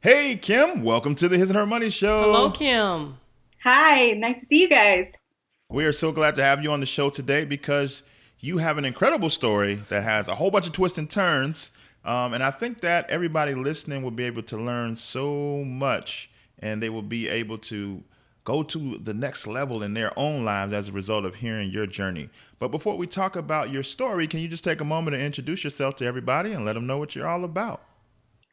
Hey, Kim, welcome to the His and Her Money Hello, Show. Kim. Hi, nice to see you guys. We are so glad to have you on the show today because you have an incredible story that has a whole bunch of twists and turns. And I think that everybody listening will be able to learn so much and they will be able to go to the next level in their own lives as a result of hearing your journey. But before we talk about your story, can you just take a moment to introduce yourself to everybody and let them know what you're all about?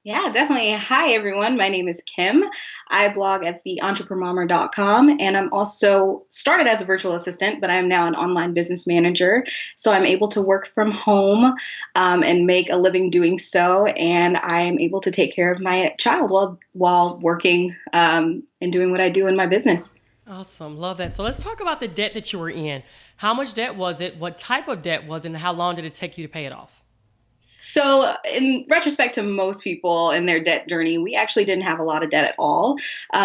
Yeah, definitely. Hi, everyone. My name is Kim. I blog at theentrepreneur.com, and I'm also started as a virtual assistant, but I'm now an online business manager. So I'm able to work from home and make a living doing so, and I'm able to take care of my child while working and doing what I do in my business. Awesome. Love that. So let's talk about the debt that you were in. How much debt was it? What type of debt was it? And how long did it take you to pay it off? So, in retrospect to most people in their debt journey, we actually didn't have a lot of debt at all.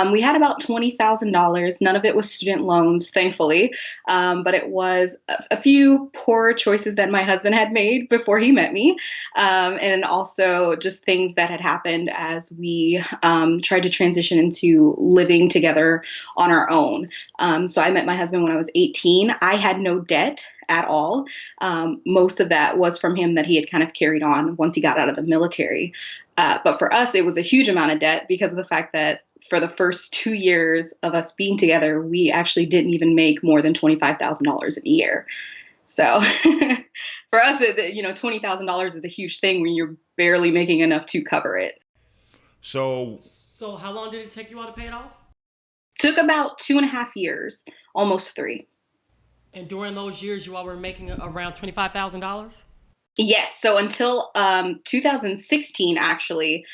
We had about $20,000. None of it was student loans, thankfully, but it was a few poor choices that my husband had made before he met me, and also just things that had happened as we tried to transition into living together on our own. So, I met my husband when I was 18. I had no debt at all. Most of that was from him that he had kind of carried on once he got out of the military. But for us, it was a huge amount of debt because of the fact that for the first 2 years of us being together, we actually didn't even make more than $25,000 a year. So for us, $20,000 is a huge thing when you're barely making enough to cover it. So, So how long did it take you all to pay it off? Took about 2.5 years, almost three. And during those years, you all were making around $25,000? Yes. So until 2016, actually,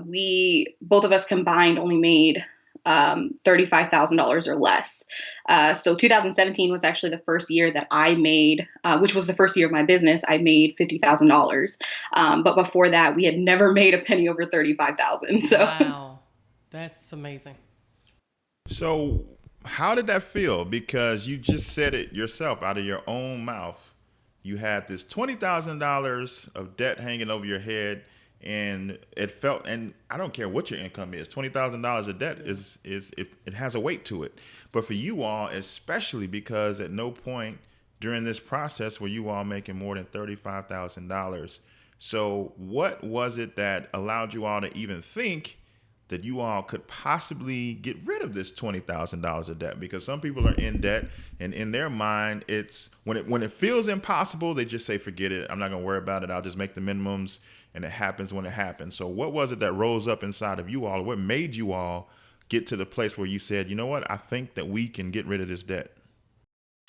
we both of us combined only made $35,000 or less. So 2017 was actually the first year that I made, which was the first year of my business. I made $50,000. But before that, we had never made a penny over 35,000. So Wow. That's amazing. So, how did that feel? Because you just said it yourself out of your own mouth. You had this $20,000 of debt hanging over your head, and it felt. And I don't care what your income is. $20,000 of debt it has a weight to it. But for you all, especially because at no point during this process were you all making more than $35,000. So, what was it that allowed you all to even think that you all could possibly get rid of this $20,000 of debt? Because some people are in debt, and in their mind, it's when it feels impossible, they just say, "Forget it. I'm not going to worry about it. I'll just make the minimums," and it happens when it happens. So, what was it that rose up inside of you all? What made you all get to the place where you said, "You know what? I think that we can get rid of this debt"?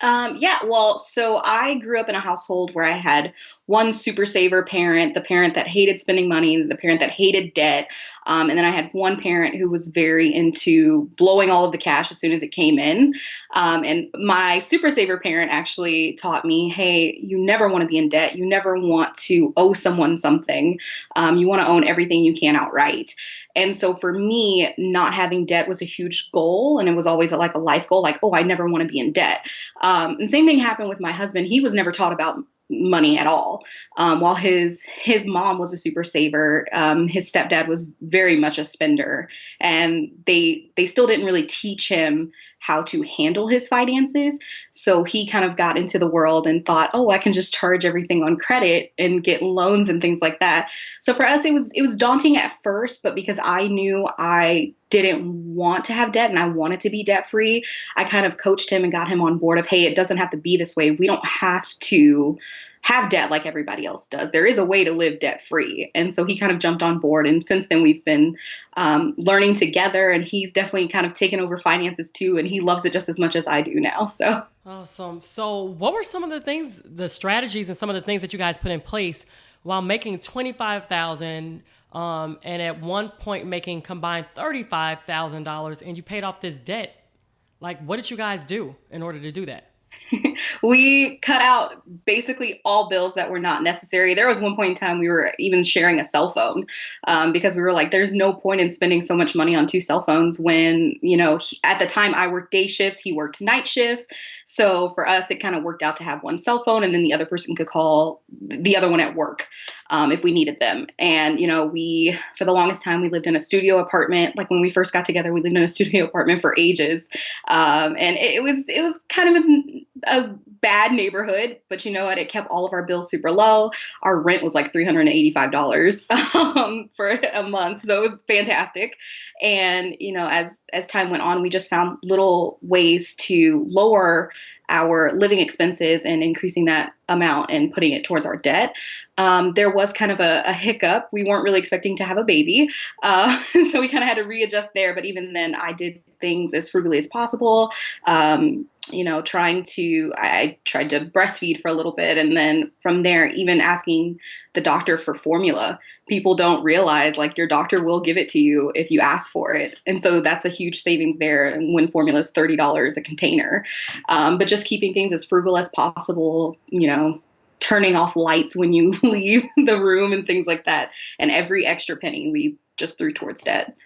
Yeah, well, so I grew up in a household where I had one super saver parent, the parent that hated spending money, the parent that hated debt. And then I had one parent who was very into blowing all of the cash as soon as it came in. And my super saver parent actually taught me, hey, you never want to be in debt. You never want to owe someone something. You want to own everything you can outright. And so for me, not having debt was a huge goal. And it was always like a life goal, like, oh, I never want to be in debt. And same thing happened with my husband. He was never taught about money at all. While his mom was a super saver, his stepdad was very much a spender, and they still didn't really teach him how to handle his finances. So he kind of got into the world and thought, oh, I can just charge everything on credit and get loans and things like that. So for us, it was daunting at first, but because I knew I didn't want to have debt and I wanted to be debt free, I kind of coached him and got him on board of, hey, it doesn't have to be this way. We don't have to have debt like everybody else does. There is a way to live debt free. And so he kind of jumped on board. And since then, we've been learning together. And he's definitely kind of taken over finances too. And he loves it just as much as I do now. So. Awesome. So what were some of the things, the strategies and some of the things that you guys put in place while making 25,000 and at one point making combined $35,000 and you paid off this debt? Like, what did you guys do in order to do that? We cut out basically all bills that were not necessary. There was one point in time we were even sharing a cell phone because we were like, there's no point in spending so much money on two cell phones when, at the time I worked day shifts, he worked night shifts. So for us, it kind of worked out to have one cell phone and then the other person could call the other one at work if we needed them. And, for the longest time, we lived in a studio apartment. Like when we first got together, we lived in a studio apartment for ages. And it was kind of a bad neighborhood, but you know what? It kept all of our bills super low. Our rent was like $385 for a month. So it was fantastic. And, as time went on, we just found little ways to lower our living expenses and increasing that amount and putting it towards our debt. There was kind of a hiccup. We weren't really expecting to have a baby. So we kind of had to readjust there. But even then, I did things as frugally as possible. I tried to breastfeed for a little bit. And then from there, even asking the doctor for formula. People don't realize like your doctor will give it to you if you ask for it. And so that's a huge savings there. And when formula is $30 a container, but just keeping things as frugal as possible, turning off lights when you leave the room and things like that. And every extra penny we just threw towards debt.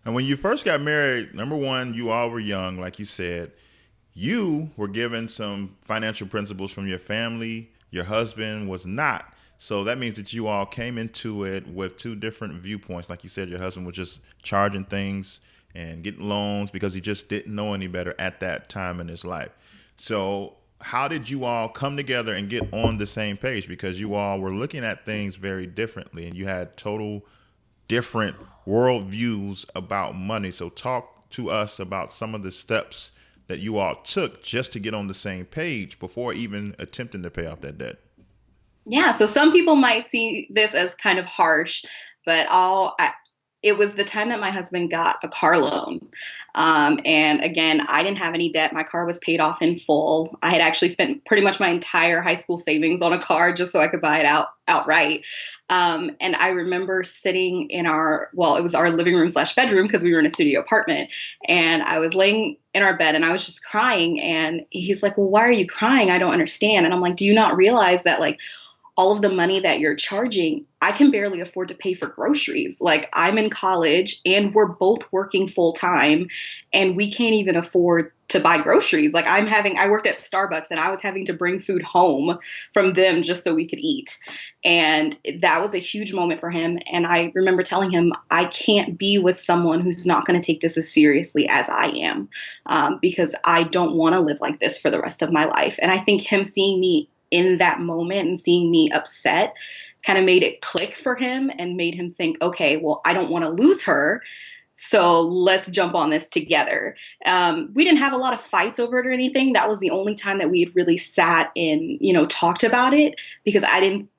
And when you first got married, number one, you all were young, like you said. You were given some financial principles from your family. Your husband was not. So that means that you all came into it with two different viewpoints. Like you said, your husband was just charging things and getting loans because he just didn't know any better at that time in his life. So how did you all come together and get on the same page? Because you all were looking at things very differently and you had total different worldviews about money. So talk to us about some of the steps that you all took just to get on the same page before even attempting to pay off that debt. Yeah, so some people might see this as kind of harsh, but it was the time that my husband got a car loan. And again, I didn't have any debt. My car was paid off in full. I had actually spent pretty much my entire high school savings on a car just so I could buy it outright. And I remember sitting in it was our living room / bedroom because we were in a studio apartment. And I was laying in our bed and I was just crying. And he's like, well, why are you crying? I don't understand. And I'm like, do you not realize that like all of the money that you're charging, I can barely afford to pay for groceries. Like I'm in college and we're both working full time and we can't even afford to buy groceries. Like I worked at Starbucks and I was having to bring food home from them just so we could eat. And that was a huge moment for him. And I remember telling him, I can't be with someone who's not going to take this as seriously as I am, because I don't want to live like this for the rest of my life. And I think him seeing me in that moment and seeing me upset kind of made it click for him and made him think, okay, well, I don't want to lose her. So let's jump on this together. We didn't have a lot of fights over it or anything. That was the only time that we had really sat and, talked about it because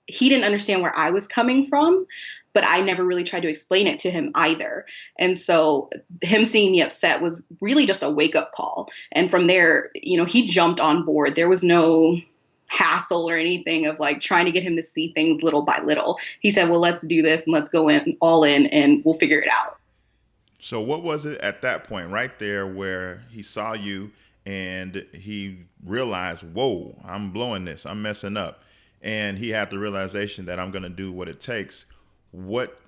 he didn't understand where I was coming from, but I never really tried to explain it to him either. And so him seeing me upset was really just a wake up call. And from there, he jumped on board. There was no hassle or anything of like trying to get him to see things little by little. He said, well, let's do this and let's go all in and we'll figure it out. So what was it at that point right there where he saw you and he realized, whoa, I'm blowing this, I'm messing up. And he had the realization that I'm going to do what it takes. What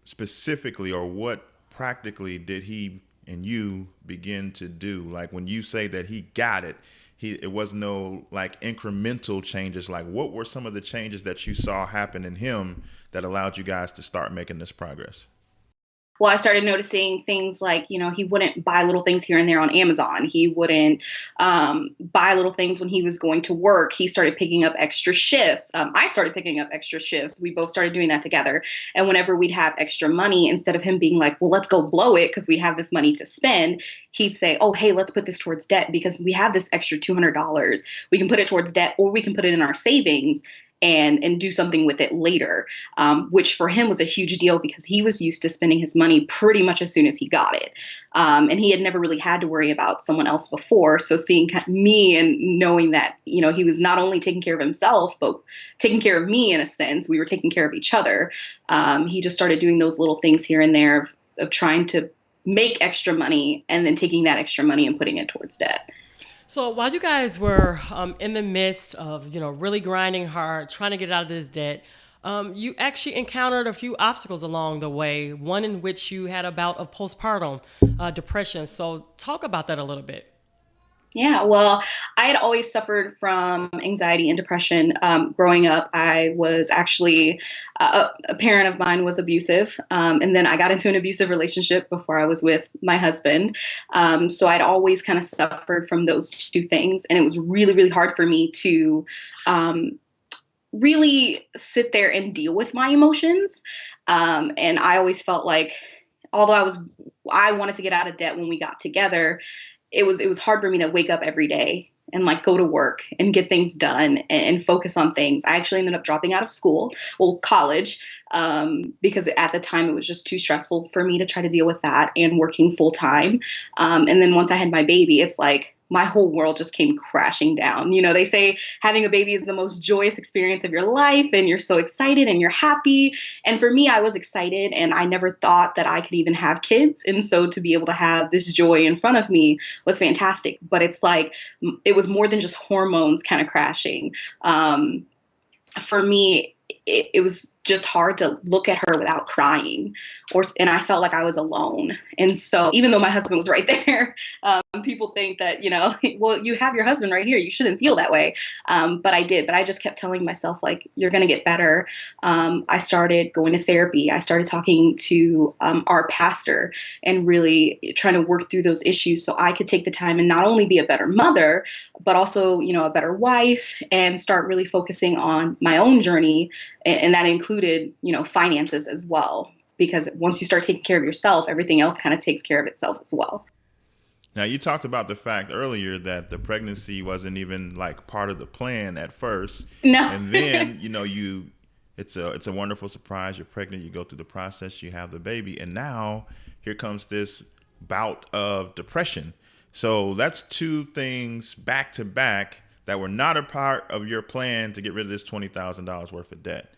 specifically or what practically did he and you begin to do? Like when you say that he got it, it was no like incremental changes. Like what were some of the changes that you saw happen in him that allowed you guys to start making this progress? Well, I started noticing things like, he wouldn't buy little things here and there on Amazon. He wouldn't buy little things when he was going to work. He started picking up extra shifts. I started picking up extra shifts. We both started doing that together. And whenever we'd have extra money, instead of him being like, well, let's go blow it because we have this money to spend, he'd say, oh, hey, let's put this towards debt because we have this extra $200. We can put it towards debt or we can put it in our savings and do something with it later, which for him was a huge deal because he was used to spending his money pretty much as soon as he got it. And he had never really had to worry about someone else before. So seeing me and knowing that, he was not only taking care of himself, but taking care of me in a sense, we were taking care of each other. He just started doing those little things here and there of trying to make extra money and then taking that extra money and putting it towards debt. So while you guys were in the midst of, really grinding hard, trying to get out of this debt, you actually encountered a few obstacles along the way, one in which you had a bout of postpartum depression. So talk about that a little bit. Yeah, well, I had always suffered from anxiety and depression. Growing up, I was actually a parent of mine was abusive, and then I got into an abusive relationship before I was with my husband. So I'd always kind of suffered from those two things, and it was really, really hard for me to really sit there and deal with my emotions. And I always felt like, although I wanted to get out of debt when we got together, it was hard for me to wake up every day and like go to work and get things done and focus on things. I actually ended up dropping out of school, well, college, because at the time it was just too stressful for me to try to deal with that and working full time. And then once I had my baby, it's like my whole world just came crashing down. You know, they say having a baby is the most joyous experience of your life, and you're so excited and you're happy. And for me, I was excited, and I never thought that I could even have kids. And so to be able to have this joy in front of me was fantastic. But it's like, it was more than just hormones kind of crashing. For me, it was just hard to look at her without crying, and I felt like I was alone. And so even though my husband was right there, people think that, well, you have your husband right here, you shouldn't feel that way. But I did. But I just kept telling myself, like, you're going to get better. I started going to therapy. I started talking to our pastor and really trying to work through those issues so I could take the time and not only be a better mother, but also, a better wife, and start really focusing on my own journey. And that included, finances as well, because once you start taking care of yourself, everything else kind of takes care of itself as well. Now, you talked about the fact earlier that the pregnancy wasn't even like part of the plan at first. No. And then, it's a wonderful surprise. You're pregnant, you go through the process, you have the baby, and now here comes this bout of depression. So that's two things back to back that were not a part of your plan to get rid of this $20,000 worth of debt.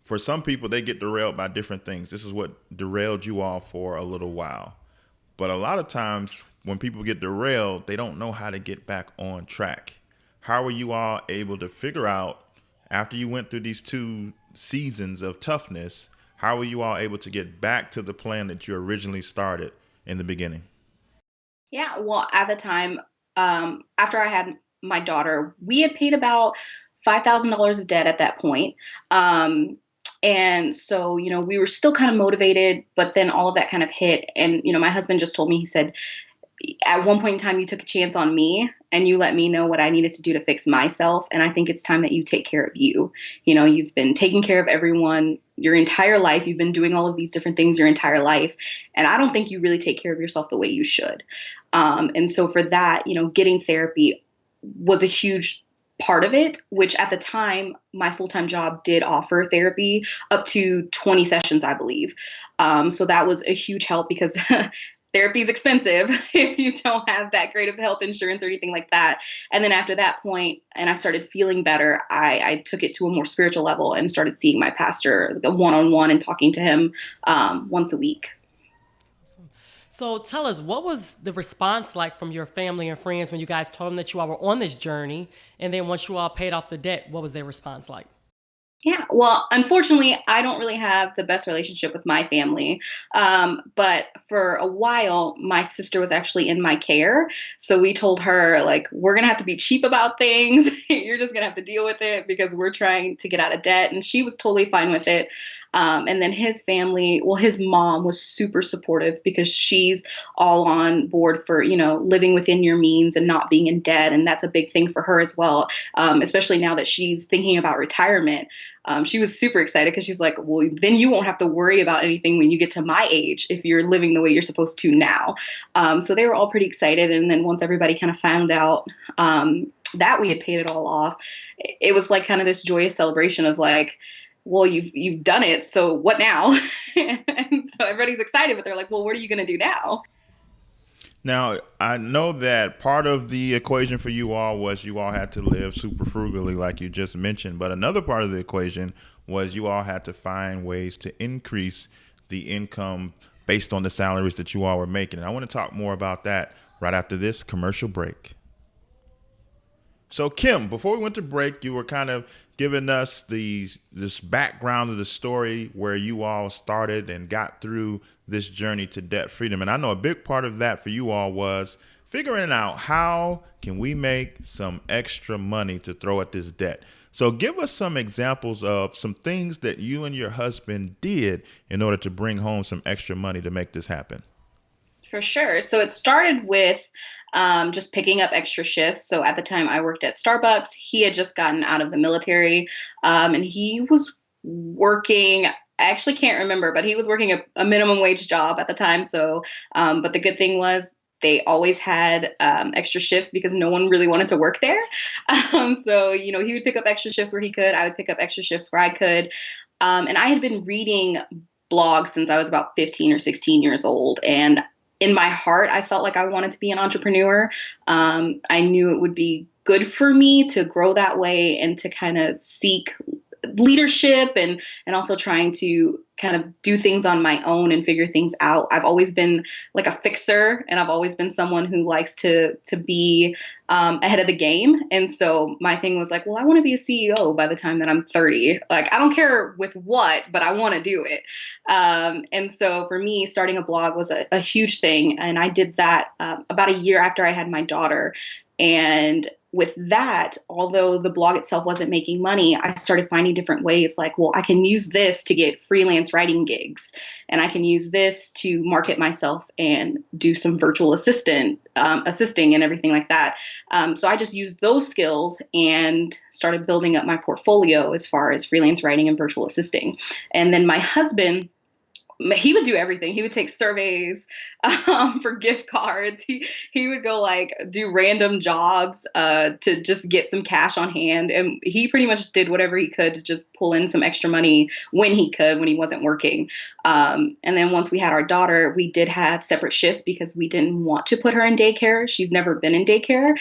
For some people, they get derailed by different things. This is what derailed you all for a little while. But a lot of times when people get derailed, they don't know how to get back on track. How were you all able to figure out, after you went through these 2 seasons of toughness, how were you all able to get back to the plan that you originally started in the beginning? Yeah, well, at the time, after I had my daughter, we had paid about $5,000 of debt at that point. And so, we were still kind of motivated, but then all of that kind of hit. And, my husband just told me, he said, at one point in time, you took a chance on me and you let me know what I needed to do to fix myself. And I think it's time that you take care of you. You've been taking care of everyone your entire life. You've been doing all of these different things your entire life. And I don't think you really take care of yourself the way you should. And so for that, getting therapy was a huge part of it, which at the time, my full-time job did offer therapy up to 20 sessions, I believe. So that was a huge help because therapy is expensive if you don't have that great of health insurance or anything like that. And then after that point, and I started feeling better, I took it to a more spiritual level and started seeing my pastor, like a one-on-one, and talking to him once a week. So tell us, what was the response like from your family and friends when you guys told them that you all were on this journey? And then once you all paid off the debt, what was their response like? Yeah, well, unfortunately, I don't really have the best relationship with my family. But for a while, my sister was actually in my care. So we told her, like, we're going to have to be cheap about things. You're just going to have to deal with it because we're trying to get out of debt. And she was totally fine with it. And then his family, well, his mom was super supportive because she's all on board for, living within your means and not being in debt. And that's a big thing for her as well, especially now that she's thinking about retirement. She was super excited because she's like, well, then you won't have to worry about anything when you get to my age if you're living the way you're supposed to now. So they were all pretty excited. And then once everybody kind of found out that we had paid it all off, it was like kind of this joyous celebration of like, well, you've done it. So what now? And so everybody's excited, but they're like, well, what are you going to do now? Now, I know that part of the equation for you all was you all had to live super frugally, like you just mentioned. But another part of the equation was you all had to find ways to increase the income based on the salaries that you all were making. And I want to talk more about that right after this commercial break. So Kim, before we went to break, you were kind of giving us this background of the story where you all started and got through this journey to debt freedom. And I know a big part of that for you all was figuring out how can we make some extra money to throw at this debt. So give us some examples of some things that you and your husband did in order to bring home some extra money to make this happen. For sure. So it started with just picking up extra shifts. So at the time I worked at Starbucks. He had just gotten out of the military, and he was working. I actually can't remember, but he was working a minimum wage job at the time. So, but the good thing was they always had extra shifts because no one really wanted to work there. So, he would pick up extra shifts where he could. I would pick up extra shifts where I could. And I had been reading blogs since I was about 15 or 16 years old. And in my heart, I felt like I wanted to be an entrepreneur. I knew it would be good for me to grow that way and to kind of seek leadership and also trying to kind of do things on my own and figure things out. I've always been like a fixer, and I've always been someone who likes to be ahead of the game. And so my thing was like, well, I want to be a CEO by the time that I'm 30. Like, I don't care with what, but I want to do it. And so for me, starting a blog was a huge thing. And I did that about a year after I had my daughter. And with that, although the blog itself wasn't making money, I started finding different ways like, well, I can use this to get freelance writing gigs, and I can use this to market myself and do some virtual assisting and everything like that. So I just used those skills and started building up my portfolio as far as freelance writing and virtual assisting. And then my husband, he would do everything. He would take surveys for gift cards. He would go like do random jobs to just get some cash on hand. And he pretty much did whatever he could to just pull in some extra money when he could, when he wasn't working. And then once we had our daughter, we did have separate shifts because we didn't want to put her in daycare. She's never been in daycare.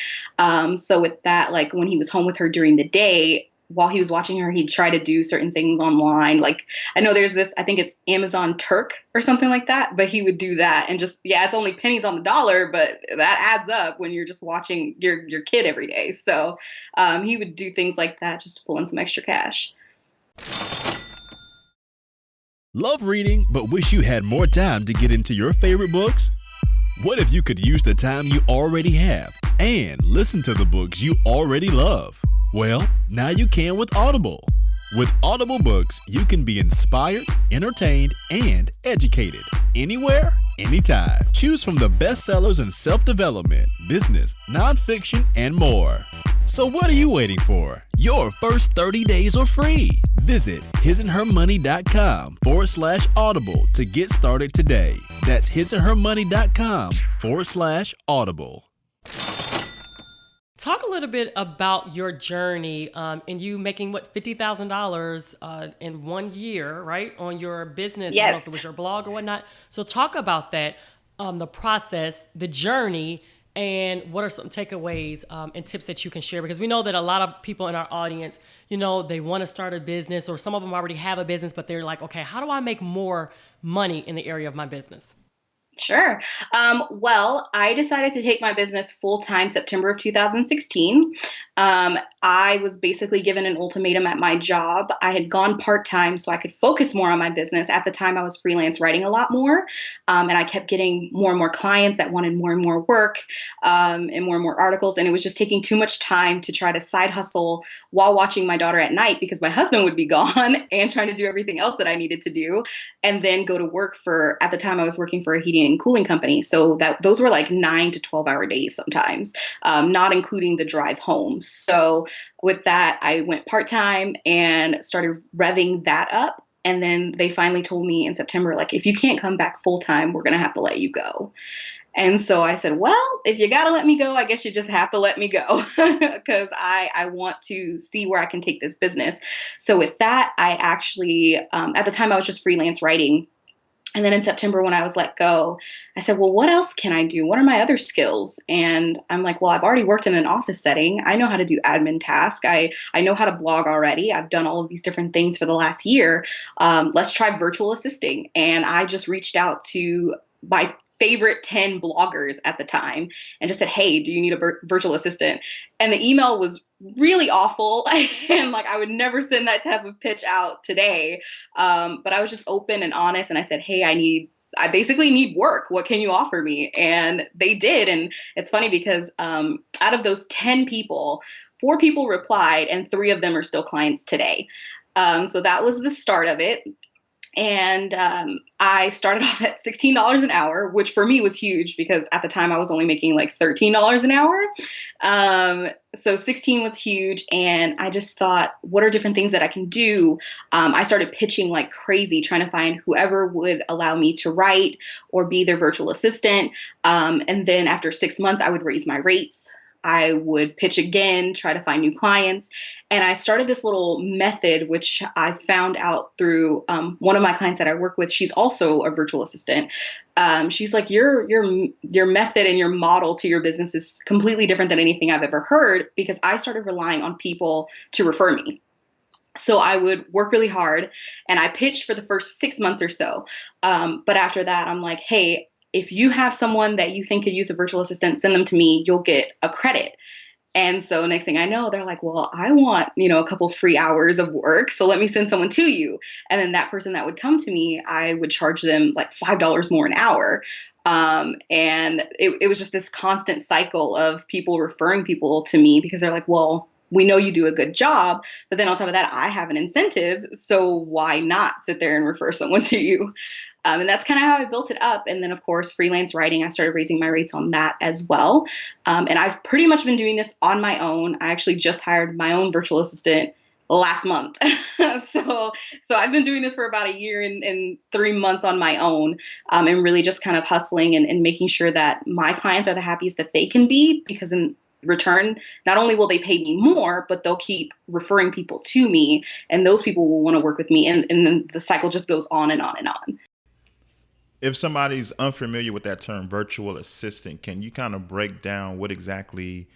So with that, like when he was home with her during the day, while he was watching her, he'd try to do certain things online. Like, I know there's this, I think it's Amazon Turk or something like that, but he would do that and just, yeah, it's only pennies on the dollar, but that adds up when you're just watching your kid every day. So he would do things like that just to pull in some extra cash. Love reading, but wish you had more time to get into your favorite books? What if you could use the time you already have and listen to the books you already love? Well, now you can with Audible. With Audible books, you can be inspired, entertained, and educated anywhere, anytime. Choose from the bestsellers in self-development, business, nonfiction, and more. So what are you waiting for? Your first 30 days are free. Visit hisandhermoney.com/audible to get started today. That's hisandhermoney.com/audible. Talk a little bit about your journey and you making $50,000 in 1 year, right, on your business. Yes. I don't know if it was your blog or whatnot. So talk about that, the process, the journey, and what are some takeaways and tips that you can share? Because we know that a lot of people in our audience, they want to start a business, or some of them already have a business, but they're like, okay, how do I make more money in the area of my business? Sure. Well, I decided to take my business full-time September of 2016. I was basically given an ultimatum at my job. I had gone part-time so I could focus more on my business. At the time, I was freelance writing a lot more, and I kept getting more and more clients that wanted more and more work and more articles, and it was just taking too much time to try to side hustle while watching my daughter at night because my husband would be gone and trying to do everything else that I needed to do, and then go to work at the time I was working for a heating and cooling company. So those were like 9 to 12-hour days sometimes, not including the drive home. So with that, I went part-time and started revving that up. And then they finally told me in September, like, if you can't come back full-time, we're going to have to let you go. And so I said, well, if you got to let me go, I guess you just have to let me go because I want to see where I can take this business. So with that, I actually, at the time I was just freelance writing. And then in September, when I was let go, I said, well, what else can I do? What are my other skills? And I'm like, well, I've already worked in an office setting. I know how to do admin tasks. I know how to blog already. I've done all of these different things for the last year. Let's try virtual assisting. And I just reached out to favorite 10 bloggers at the time and just said, hey, do you need a virtual assistant? And the email was really awful. And like, I would never send that type of pitch out today. But I was just open and honest. And I said, hey, I basically need work. What can you offer me? And they did. And it's funny because out of those 10 people, 4 people replied and 3 of them are still clients today. So that was the start of it. And I started off at $16 an hour, which for me was huge because at the time I was only making like $13 an hour. So 16 was huge. And I just thought, what are different things that I can do? I started pitching like crazy, trying to find whoever would allow me to write or be their virtual assistant. And then after 6 months, I would raise my rates. I would pitch again, try to find new clients. And I started this little method, which I found out through one of my clients that I work with. She's also a virtual assistant. She's like, your method and your model to your business is completely different than anything I've ever heard, because I started relying on people to refer me. So I would work really hard and I pitched for the first 6 months or so. But after that, I'm like, hey, if you have someone that you think could use a virtual assistant, send them to me, you'll get a credit. And so next thing I know, they're like, well, I want, a couple free hours of work. So let me send someone to you. And then that person that would come to me, I would charge them like $5 more an hour. And it was just this constant cycle of people referring people to me because they're like, well, we know you do a good job, but then on top of that, I have an incentive. So why not sit there and refer someone to you? And that's kind of how I built it up. And then, of course, freelance writing, I started raising my rates on that as well. And I've pretty much been doing this on my own. I actually just hired my own virtual assistant last month. So I've been doing this for about a year and 3 months on my own, and really just kind of hustling and making sure that my clients are the happiest that they can be, because in return, not only will they pay me more, but they'll keep referring people to me, and those people will want to work with me. And then the cycle just goes on and on and on. If somebody's unfamiliar with that term virtual assistant, can you kind of break down what exactly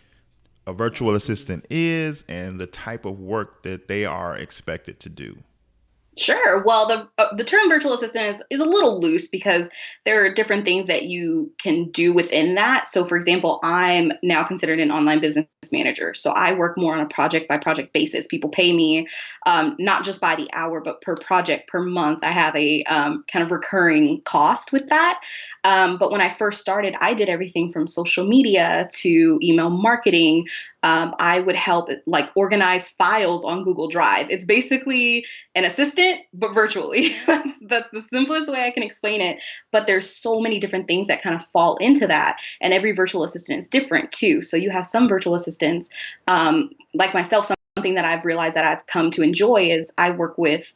a virtual assistant is and the type of work that they are expected to do? Sure. Well, the term virtual assistant is a little loose because there are different things that you can do within that. So, for example, I'm now considered an online business manager. So I work more on a project by project basis. People pay me not just by the hour, but per project, per month. I have a kind of recurring cost with that. But when I first started, I did everything from social media to email marketing. I would help like organize files on Google Drive. It's basically an assistant, but virtually. That's the simplest way I can explain it. But there's so many different things that kind of fall into that. And every virtual assistant is different too. So you have some virtual assistants, like myself, something that I've realized that I've come to enjoy is I work with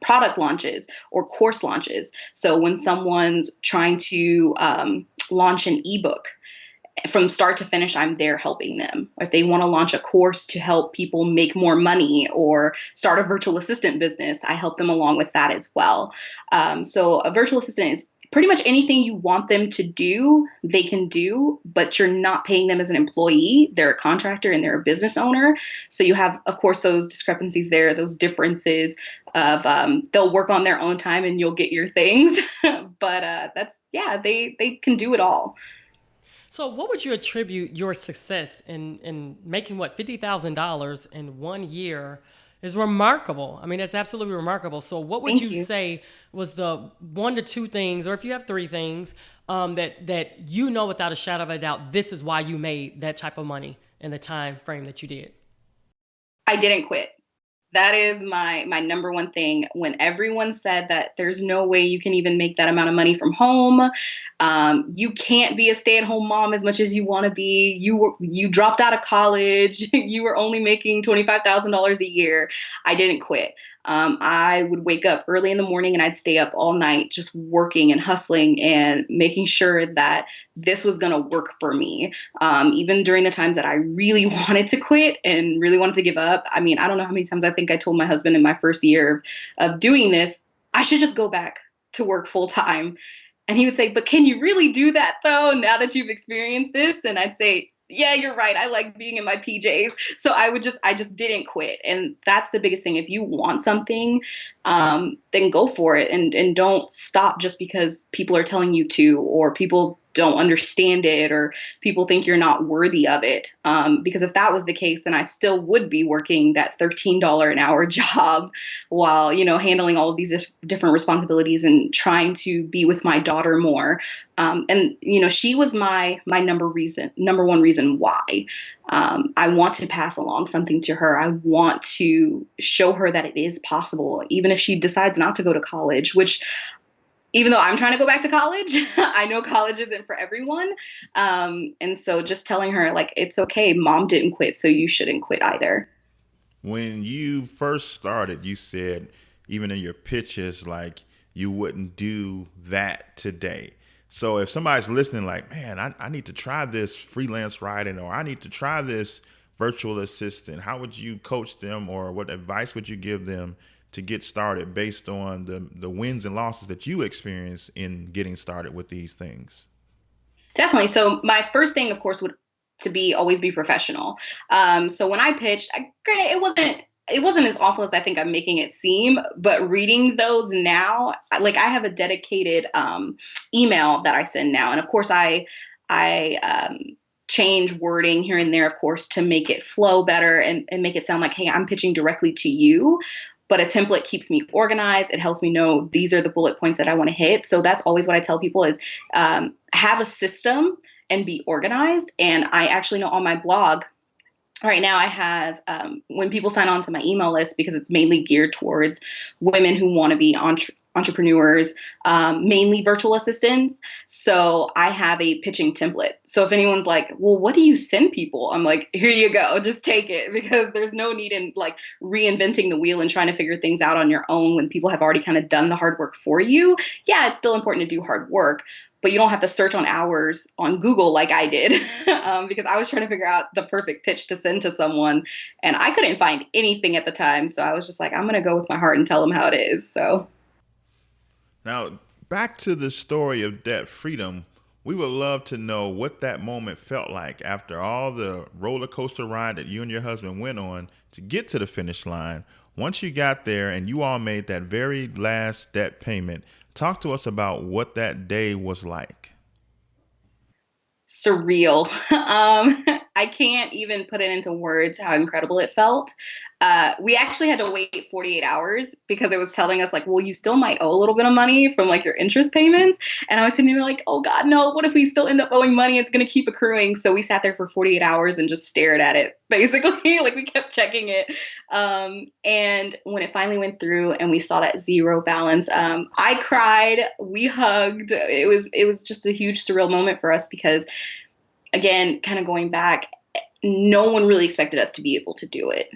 product launches or course launches. So when someone's trying to launch an ebook, from start to finish, I'm there helping them. Or if they want to launch a course to help people make more money or start a virtual assistant business, I help them along with that as well. So a virtual assistant is pretty much anything you want them to do, they can do, but you're not paying them as an employee. They're a contractor and they're a business owner. So you have, of course, those discrepancies there, those differences of they'll work on their own time and you'll get your things. But they can do it all. So what would you attribute your success in making $50,000 in 1 year is remarkable. I mean, that's absolutely remarkable. So what would you say was the 1 to 2 things, or if you have 3 things, that you know without a shadow of a doubt, this is why you made that type of money in the time frame that you did? I didn't quit. That is my number one thing. When everyone said that there's no way you can even make that amount of money from home, you can't be a stay-at-home mom as much as you want to be. You dropped out of college. You were only making $25,000 a year. I didn't quit. I would wake up early in the morning and I'd stay up all night just working and hustling and making sure that this was going to work for me. Even during the times that I really wanted to quit and really wanted to give up. I mean, I don't know how many times I think I told my husband in my first year of doing this, I should just go back to work full time. And he would say, but can you really do that though, now that you've experienced this? And I'd say, Yeah, you're right. I like being in my PJs. So I just didn't quit. And that's the biggest thing. If you want something, then go for it, and don't stop just because people are telling you to, or people don't understand it, or people think you're not worthy of it. Because if that was the case, then I still would be working that $13 an hour job while, handling all of these different responsibilities and trying to be with my daughter more. And she was my number one reason why. I want to pass along something to her. I want to show her that it is possible, even if she decides not to go to college, which, even though I'm trying to go back to college, I know college isn't for everyone. And so just telling her, like, it's okay. Mom didn't quit, so you shouldn't quit either. When you first started, you said, even in your pitches, like, you wouldn't do that today. So if somebody's listening, like, man, I need to try this freelance writing, or I need to try this virtual assistant, how would you coach them, or what advice would you give them to get started based on the wins and losses that you experience in getting started with these things? Definitely. So my first thing, of course, would to be always be professional. So when I pitched, granted, it wasn't as awful as I think I'm making it seem, but reading those now, like, I have a dedicated email that I send now. And of course I change wording here and there, of course, to make it flow better and make it sound like, hey, I'm pitching directly to you. But a template keeps me organized. It helps me know these are the bullet points that I want to hit. So that's always what I tell people is have a system and be organized. And I actually know on my blog right now, I have, when people sign on to my email list, because it's mainly geared towards women who want to be entrepreneurs, mainly virtual assistants. So I have a pitching template. So if anyone's like, well, what do you send people? I'm like, here you go, just take it, because there's no need in like reinventing the wheel and trying to figure things out on your own when people have already kind of done the hard work for you. Yeah, it's still important to do hard work, but you don't have to search on hours on Google like I did, because I was trying to figure out the perfect pitch to send to someone, and I couldn't find anything at the time. So I was just like, I'm going to go with my heart and tell them how it is. So now, back to the story of debt freedom, we would love to know what that moment felt like after all the roller coaster ride that you and your husband went on to get to the finish line. Once you got there and you all made that very last debt payment, talk to us about what that day was like. Surreal. I can't even put it into words how incredible it felt. We actually had to wait 48 hours because it was telling us like, well, you still might owe a little bit of money from like your interest payments. And I was sitting there like, oh God, no, what if we still end up owing money? It's going to keep accruing. So we sat there for 48 hours and just stared at it, basically. Like, we kept checking it. And when it finally went through and we saw that zero balance, I cried, we hugged. It was just a huge surreal moment for us because, again, kind of going back, no one really expected us to be able to do it.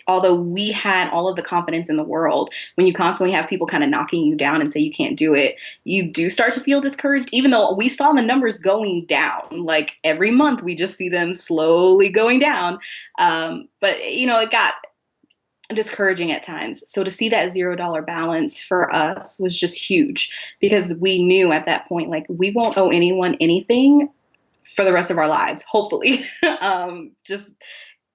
Although we had all of the confidence in the world, when you constantly have people kind of knocking you down and say you can't do it, you do start to feel discouraged, even though we saw the numbers going down. Like, every month we just see them slowly going down. But, it got discouraging at times. So to see that $0 balance for us was just huge, because we knew at that point, like, we won't owe anyone anything for the rest of our lives, hopefully.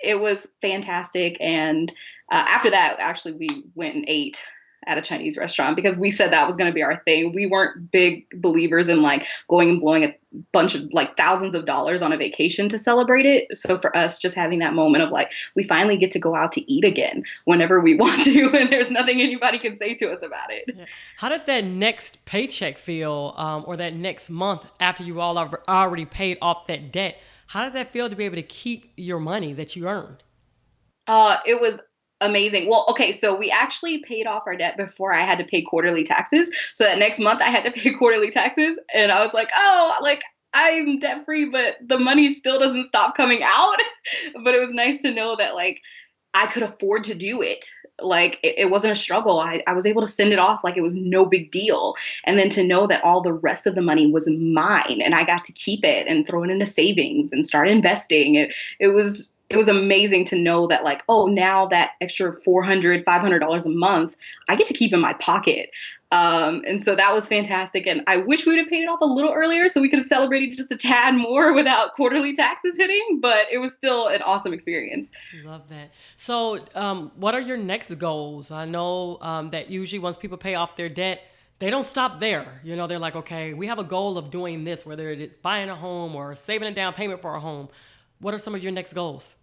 It was fantastic. And after that, actually, we went and ate at a Chinese restaurant because we said that was going to be our thing. We weren't big believers in like going and blowing a bunch of like thousands of dollars on a vacation to celebrate it. So for us, just having that moment of like, we finally get to go out to eat again whenever we want to, and there's nothing anybody can say to us about it. Yeah. How did that next paycheck feel, or that next month after you all already paid off that debt? How did that feel to be able to keep your money that you earned? It was amazing. Well, okay, so we actually paid off our debt before I had to pay quarterly taxes. So that next month I had to pay quarterly taxes, and I was like, oh, like, I'm debt free, but the money still doesn't stop coming out. But it was nice to know that like I could afford to do it. Like, it wasn't a struggle. I was able to send it off like it was no big deal. And then to know that all the rest of the money was mine and I got to keep it and throw it into savings and start investing. It was amazing to know that like, oh, now that extra $400, $500 a month, I get to keep in my pocket. And so that was fantastic. And I wish we would have paid it off a little earlier so we could have celebrated just a tad more without quarterly taxes hitting. But it was still an awesome experience. Love that. So, what are your next goals? I know that usually once people pay off their debt, they don't stop there. You know, they're like, okay, we have a goal of doing this, whether it is buying a home or saving a down payment for a home. What are some of your next goals?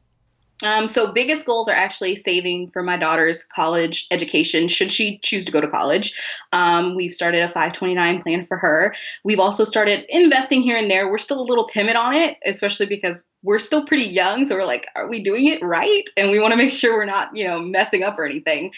So biggest goals are actually saving for my daughter's college education, should she choose to go to college. We've started a 529 plan for her. We've also started investing here and there. We're still a little timid on it, especially because we're still pretty young. So we're like, are we doing it right? And we want to make sure we're not, messing up or anything.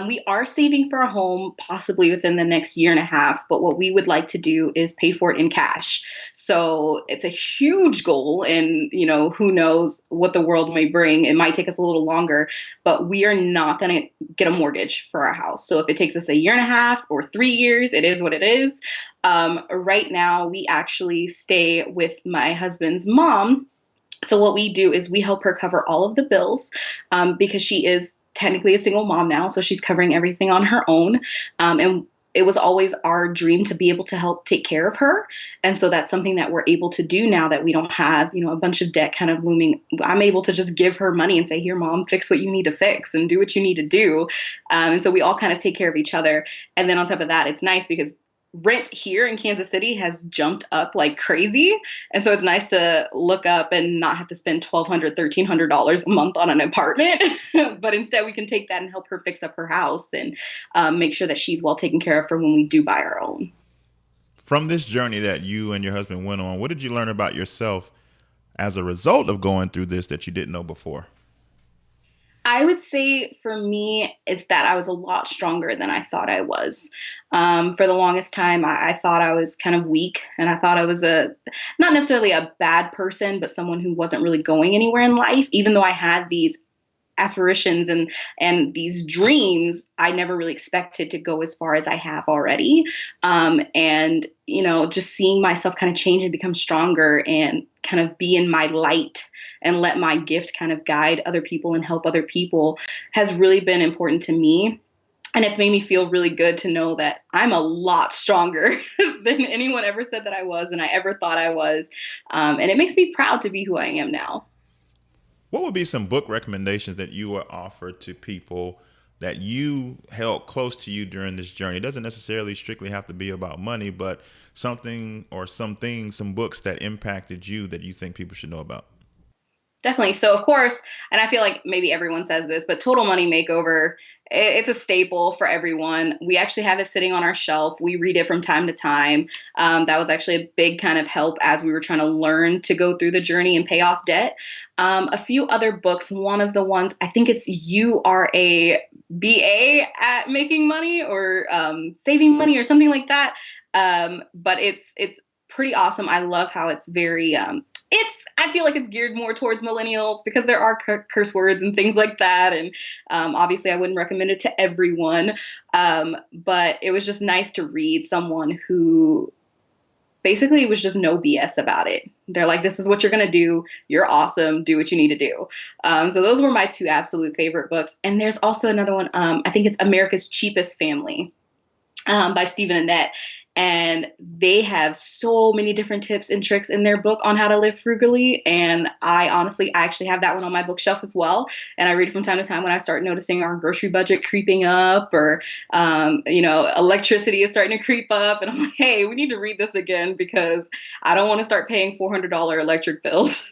We are saving for a home possibly within the next year and a half. But what we would like to do is pay for it in cash. So it's a huge goal. And, who knows what the world may bring. It might take us a little longer, but we are not going to get a mortgage for our house. So if it takes us a year and a half or 3 years, it is what it is. Right now, we actually stay with my husband's mom. So what we do is we help her cover all of the bills because she is technically a single mom now. So she's covering everything on her own. And it was always our dream to be able to help take care of her. And so that's something that we're able to do now that we don't have, a bunch of debt kind of looming. I'm able to just give her money and say, here, mom, fix what you need to fix and do what you need to do. And so we all kind of take care of each other. And then on top of that, it's nice because rent here in Kansas City has jumped up like crazy. And so it's nice to look up and not have to spend $1,200, $1,300 a month on an apartment. But instead we can take that and help her fix up her house and make sure that she's well taken care of for when we do buy our own. From this journey that you and your husband went on, what did you learn about yourself as a result of going through this that you didn't know before? I would say for me, it's that I was a lot stronger than I thought I was. For the longest time, I thought I was kind of weak, and I thought I was not necessarily a bad person, but someone who wasn't really going anywhere in life. Even though I had these aspirations and these dreams, I never really expected to go as far as I have already. And, just seeing myself kind of change and become stronger and kind of be in my light and let my gift kind of guide other people and help other people has really been important to me. And it's made me feel really good to know that I'm a lot stronger than anyone ever said that I was and I ever thought I was. And it makes me proud to be who I am now. What would be some book recommendations that you would offer to people that you held close to you during this journey? It doesn't necessarily strictly have to be about money, but something or some books that impacted you that you think people should know about. Definitely. So, of course, and I feel like maybe everyone says this, but Total Money Makeover, it's a staple for everyone. We actually have it sitting on our shelf. We read it from time to time. That was actually a big kind of help as we were trying to learn to go through the journey and pay off debt. A few other books. One of the ones, I think it's You Are a BA at Making Money or Saving Money or something like that. But it's pretty awesome. I love how it's very I feel like it's geared more towards millennials because there are curse words and things like that. And obviously I wouldn't recommend it to everyone. But it was just nice to read someone who basically was just no BS about it. They're like, this is what you're going to do. You're awesome. Do what you need to do. So those were my two absolute favorite books. And there's also another one. I think it's America's Cheapest Family by Stephen and Annette. And they have so many different tips and tricks in their book on how to live frugally. And I actually have that one on my bookshelf as well. And I read it from time to time when I start noticing our grocery budget creeping up or, electricity is starting to creep up. And I'm like, hey, we need to read this again because I don't want to start paying $400 electric bills.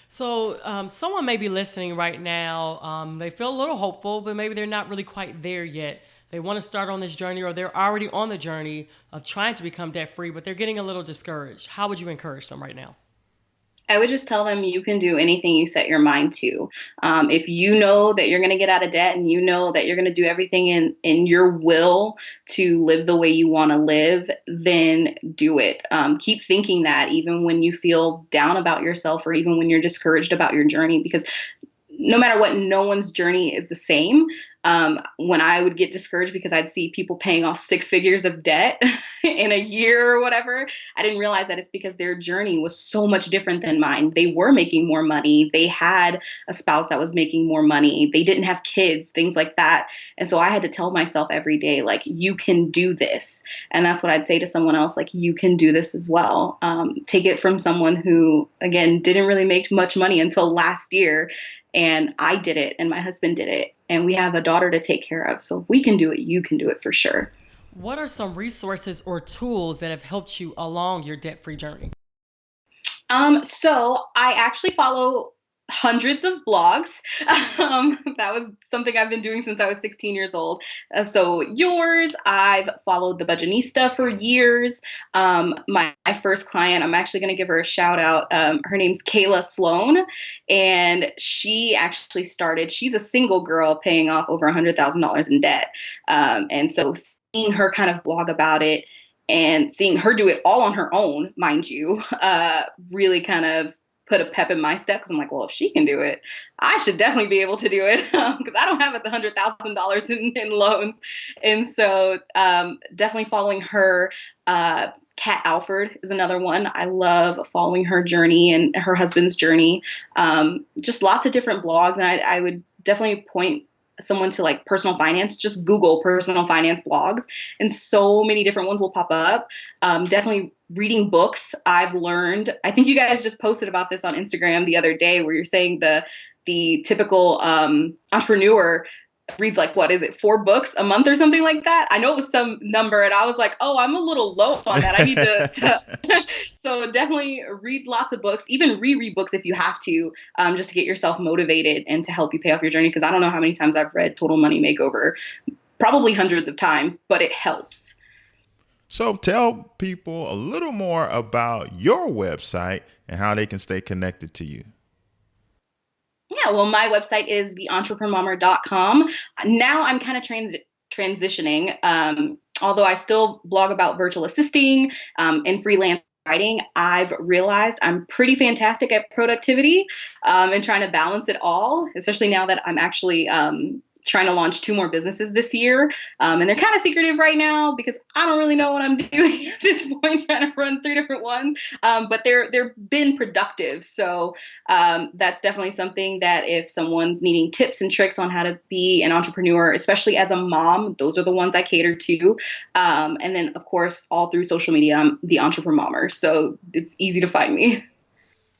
So someone may be listening right now. They feel a little hopeful, but maybe they're not really quite there yet. They want to start on this journey or they're already on the journey of trying to become debt free, but they're getting a little discouraged. How would you encourage them right now? I would just tell them you can do anything you set your mind to. If you know that you're going to get out of debt and you know that you're going to do everything in your will to live the way you want to live, then do it. Keep thinking that even when you feel down about yourself or even when you're discouraged about your journey, because no matter what, no one's journey is the same. When I would get discouraged because I'd see people paying off 6 figures of debt in a year or whatever, I didn't realize that it's because their journey was so much different than mine. They were making more money. They had a spouse that was making more money. They didn't have kids, things like that. And so I had to tell myself every day, like, you can do this. And that's what I'd say to someone else, like, you can do this as well. Take it from someone who, again, didn't really make much money until last year. And I did it, and my husband did it. And we have a daughter to take care of. So if we can do it, you can do it for sure. What are some resources or tools that have helped you along your debt-free journey? So I actually follow hundreds of blogs. That was something I've been doing since I was 16 years old. So yours, I've followed the Budgetnista for years. My first client, I'm actually going to give her a shout out. Her name's Kayla Sloan, and she actually she's a single girl paying off over $100,000 in debt. And so seeing her kind of blog about it and seeing her do it all on her own, mind you, really kind of put a pep in my step, because I'm like, well, if she can do it, I should definitely be able to do it, because I don't have the $100,000 in loans. And so definitely following her. Kat Alford is another one. I love following her journey and her husband's journey. Just lots of different blogs. And I would definitely point someone to like personal finance. Just Google personal finance blogs, and so many different ones will pop up. Definitely reading books. I've learned, I think you guys just posted about this on Instagram the other day, where you're saying the typical entrepreneur reads, like, what is it, 4 books a month or something like that? I know it was some number, and I was like, oh, I'm a little low on that. I need to So definitely read lots of books, even reread books if you have to, just to get yourself motivated and to help you pay off your journey. Because I don't know how many times I've read Total Money Makeover, probably hundreds of times, but it helps. So tell people a little more about your website and how they can stay connected to you. Yeah, well, my website is theentrepreneurmommer.com. Now I'm kind of transitioning. Although I still blog about virtual assisting and freelance writing, I've realized I'm pretty fantastic at productivity and trying to balance it all, especially now that I'm actually trying to launch 2 more businesses this year. And they're kind of secretive right now because I don't really know what I'm doing at this point, trying to run 3 different ones. But they're been productive. So that's definitely something that if someone's needing tips and tricks on how to be an entrepreneur, especially as a mom, those are the ones I cater to. And then, of course, all through social media, I'm the Entrepreneur Mommer. So it's easy to find me.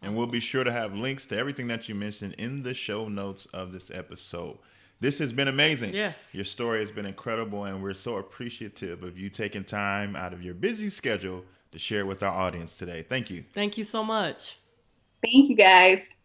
And we'll be sure to have links to everything that you mentioned in the show notes of this episode. This has been amazing. Yes. Your story has been incredible, and we're so appreciative of you taking time out of your busy schedule to share with our audience today. Thank you. Thank you so much. Thank you, guys.